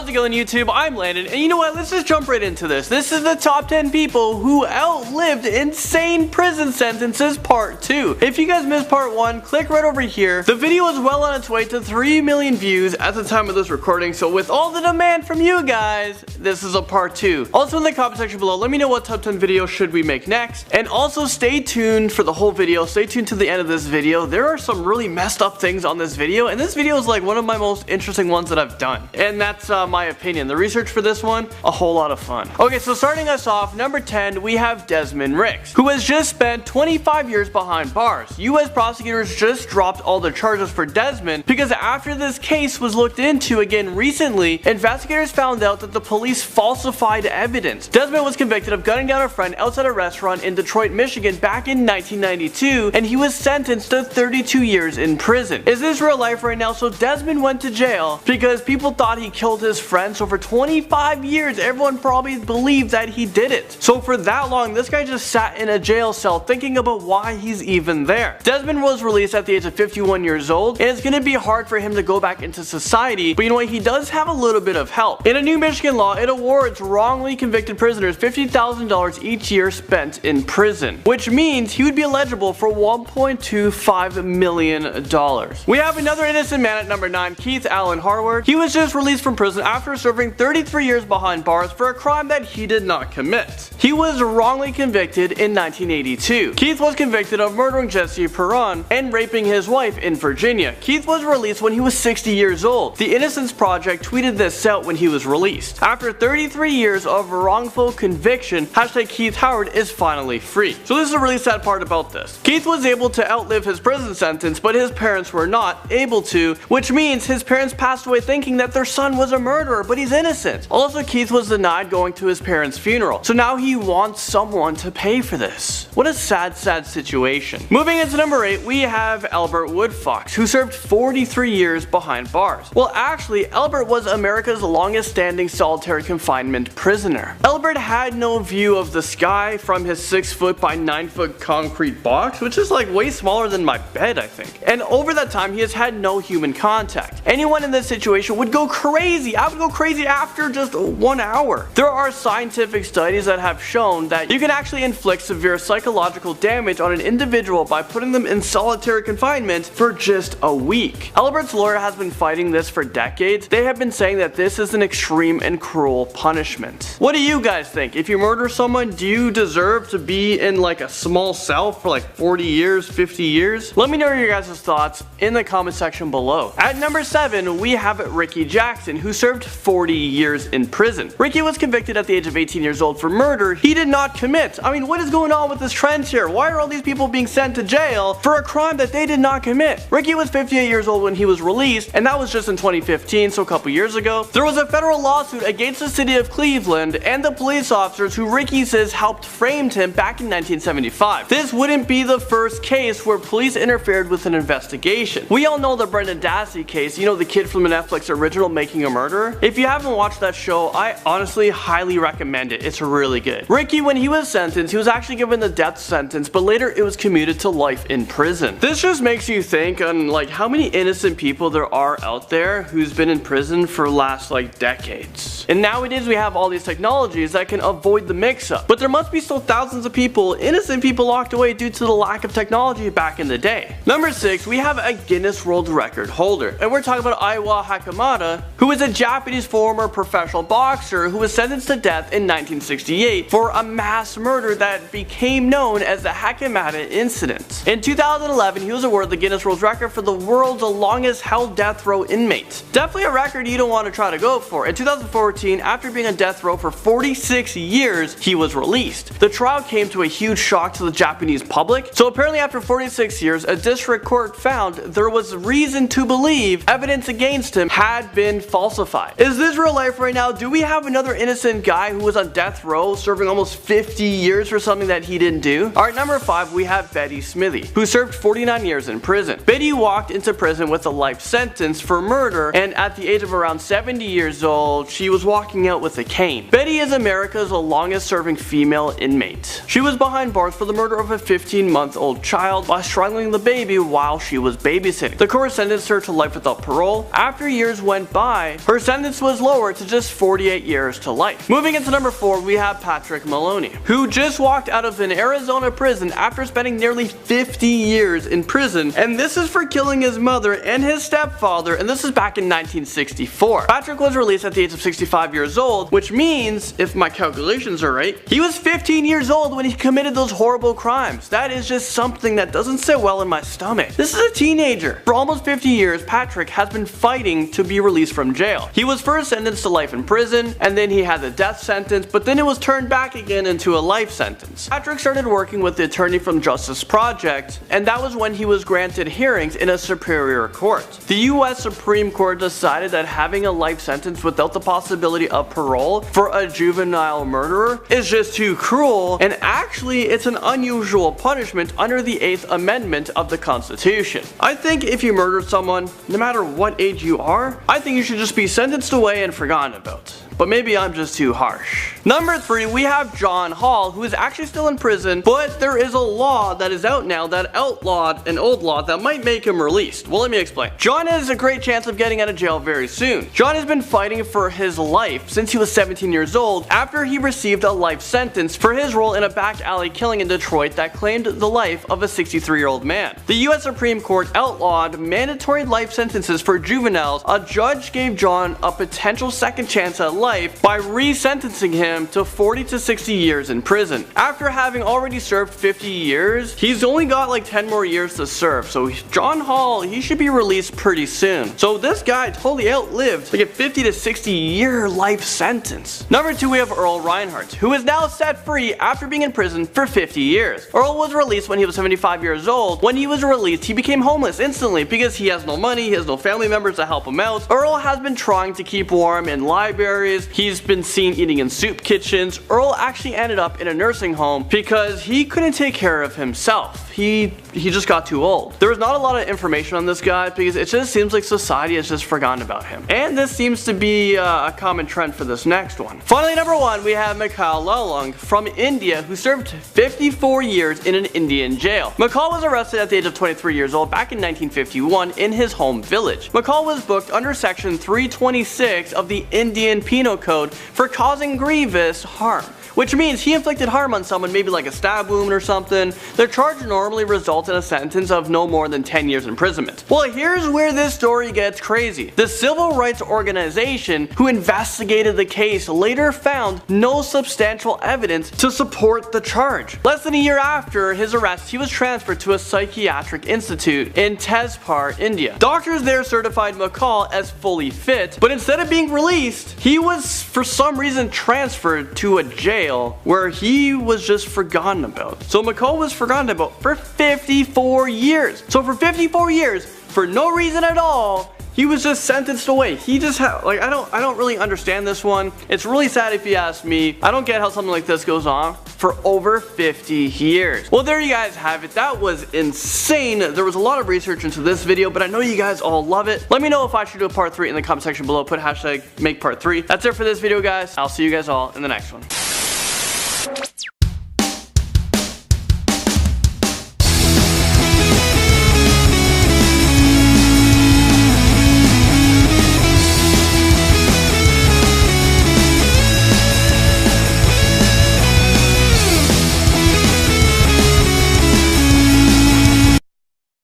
How's it going, YouTube? I'm Landon, and you know what? Let's just jump right into this. This is the top 10 people who outlived insane prison sentences part 2. If you guys missed part 1, click right over here. The video is well on its way to 3 million views at the time of this recording, so with all the demand from you guys, this is a part 2. Also in the comment section below, let me know what top 10 video should we make next, and also stay tuned for the whole video. Stay tuned to the end of this video. There are some really messed up things on this video, and this video is like one of my most interesting ones that I've done, and that's my opinion. The research for this one, a whole lot of fun. Okay, so starting us off, number 10, we have Desmond Ricks, who has just spent 25 years behind bars. US prosecutors just dropped all the charges for Desmond because after this case was looked into again recently, investigators found out that the police falsified evidence. Desmond was convicted of gunning down a friend outside a restaurant in Detroit, Michigan back in 1992, and he was sentenced to 32 years in prison. Is this real life right now? So Desmond went to jail because people thought he killed his friend, so for 25 years everyone probably believed that he did it. So for that long, this guy just sat in a jail cell thinking about why he's even there. Desmond was released at the age of 51 years old, and it's gonna be hard for him to go back into society, but you know what, he does have a little bit of help. In a new Michigan law, it awards wrongly convicted prisoners $50,000 each year spent in prison, which means he would be eligible for $1.25 million. We have another innocent man at number 9, Keith Allen Harward. He was just released from prison after serving 33 years behind bars for a crime that he did not commit. He was wrongly convicted in 1982. Keith was convicted of murdering Jesse Perron and raping his wife in Virginia. Keith was released when he was 60 years old. The Innocence Project tweeted this out when he was released. After 33 years of wrongful conviction, hashtag Keith Howard is finally free. So this is a really sad part about this. Keith was able to outlive his prison sentence, but his parents were not able to, which means his parents passed away thinking that their son was a murderer, but he's innocent. Also, Keith was denied going to his parents' funeral, so now he wants someone to pay for this. What a sad, sad situation. Moving into number 8, we have Albert Woodfox, who served 43 years behind bars. Well, actually, Albert was America's longest standing solitary confinement prisoner. Albert had no view of the sky from his 6-foot by 9-foot concrete box, which is like way smaller than my bed, I think. And over that time, he has had no human contact. Anyone in this situation would go crazy. I would go crazy after just 1 hour. There are scientific studies that have shown that you can actually inflict severe psychological damage on an individual by putting them in solitary confinement for just a week. Albert's lawyer has been fighting this for decades. They have been saying that this is an extreme and cruel punishment. What do you guys think? If you murder someone, do you deserve to be in like a small cell for like 40 years, 50 years? Let me know your guys' thoughts in the comment section below. At number 7, we have Ricky Jackson, who served 40 years in prison. Ricky was convicted at the age of 18 years old for murder he did not commit. I mean, what is going on with this trend here? Why are all these people being sent to jail for a crime that they did not commit? Ricky was 58 years old when he was released, and that was just in 2015, so a couple years ago. There was a federal lawsuit against the city of Cleveland and the police officers who Ricky says helped frame him back in 1975. This wouldn't be the first case where police interfered with an investigation. We all know the Brendan Dassey case, you know, the kid from the Netflix original Making a Murderer. If you haven't watched that show, I honestly highly recommend it. It's really good. Ricky, when he was sentenced, he was actually given the death sentence, but later it was commuted to life in prison. This just makes you think on like how many innocent people there are out there who's been in prison for the last like decades. And nowadays we have all these technologies that can avoid the mix-up, but there must be still thousands of people, innocent people, locked away due to the lack of technology back in the day. Number 6, we have a Guinness World Record holder, and we're talking about Aiwa Hakamada, who is a Japanese former professional boxer who was sentenced to death in 1968 for a mass murder that became known as the Hakamada incident. In 2011, he was awarded the Guinness World Record for the world's longest held death row inmate. Definitely a record you don't want to try to go for. In 2014, after being on death row for 46 years, he was released. The trial came to a huge shock to the Japanese public, so apparently after 46 years, a district court found there was reason to believe evidence against him had been falsified. Is this real life right now? Do we have another innocent guy who was on death row serving almost 50 years for something that he didn't do? Alright, number 5, we have Betty Smithy, who served 49 years in prison. Betty walked into prison with a life sentence for murder, and at the age of around 70 years old, she was was walking out with a cane. Betty is America's longest serving female inmate. She was behind bars for the murder of a 15-month-old child by strangling the baby while she was babysitting. The court sentenced her to life without parole. After years went by, her sentence was lowered to just 48 years to life. Moving into number 4, we have Patrick Maloney, who just walked out of an Arizona prison after spending nearly 50 years in prison, and this is for killing his mother and his stepfather, and this is back in 1964. Patrick was released at the age of 65 years old, which means, if my calculations are right, he was 15 years old when he committed those horrible crimes. That is just something that doesn't sit well in my stomach. This is a teenager. For almost 50 years, Patrick has been fighting to be released from jail. He was first sentenced to life in prison, and then he had a death sentence, but then it was turned back again into a life sentence. Patrick started working with the attorney from Justice Project, and that was when he was granted hearings in a superior court. The US Supreme Court decided that having a life sentence without the possibility of parole for a juvenile murderer is just too cruel, and actually it's an unusual punishment under the 8th Amendment of the Constitution. I think if you murder someone, no matter what age you are, I think you should just be sentenced away and forgotten about. But maybe I'm just too harsh. Number 3, we have John Hall, who is actually still in prison, but there is a law that is out now that outlawed an old law that might make him released. Well, let me explain. John has a great chance of getting out of jail very soon. John has been fighting for his life since he was 17 years old after he received a life sentence for his role in a back alley killing in Detroit that claimed the life of a 63-year-old man. The US Supreme Court outlawed mandatory life sentences for juveniles. A judge gave John a potential second chance at life by resentencing him to 40 to 60 years in prison. After having already served 50 years, he's only got like 10 more years to serve, so John Hall, he should be released pretty soon. So this guy totally outlived like a 50 to 60 year life sentence. Number 2, we have Earl Reinhardt, who is now set free after being in prison for 50 years. Earl was released when he was 75 years old. When he was released, he became homeless instantly because he has no money, he has no family members to help him out. Earl has been trying to keep warm in libraries. He's been seen eating in soup kitchens. Earl actually ended up in a nursing home because he couldn't take care of himself. He just got too old. There was not a lot of information on this guy because it just seems like society has just forgotten about him. And this seems to be a common trend for this next one. Finally, number 1, we have McCall Lelung from India, who served 54 years in an Indian jail. McCall was arrested at the age of 23 years old back in 1951 in his home village. McCall was booked under section 326 of the Indian Penal Code for causing grievous harm, which means he inflicted harm on someone, maybe like a stab wound or something. The charge normally results in a sentence of no more than 10 years imprisonment. Well, here's where this story gets crazy. The civil rights organization who investigated the case later found no substantial evidence to support the charge. Less than a year after his arrest, he was transferred to a psychiatric institute in Tezpur, India. Doctors there certified McCall as fully fit, but instead of being released, he was for some reason transferred to a jail where he was just forgotten about. So McCall was forgotten about for 54 years. So for 54 years, for no reason at all, he was just sentenced away. He just had, like, I don't really understand this one. It's really sad if you ask me. I don't get how something like this goes on for over 50 years. Well, there you guys have it. That was insane. There was a lot of research into this video, but I know you guys all love it. Let me know if I should do a part 3 in the comment section below. Put hashtag make part 3. That's it for this video, guys. I'll see you guys all in the next one.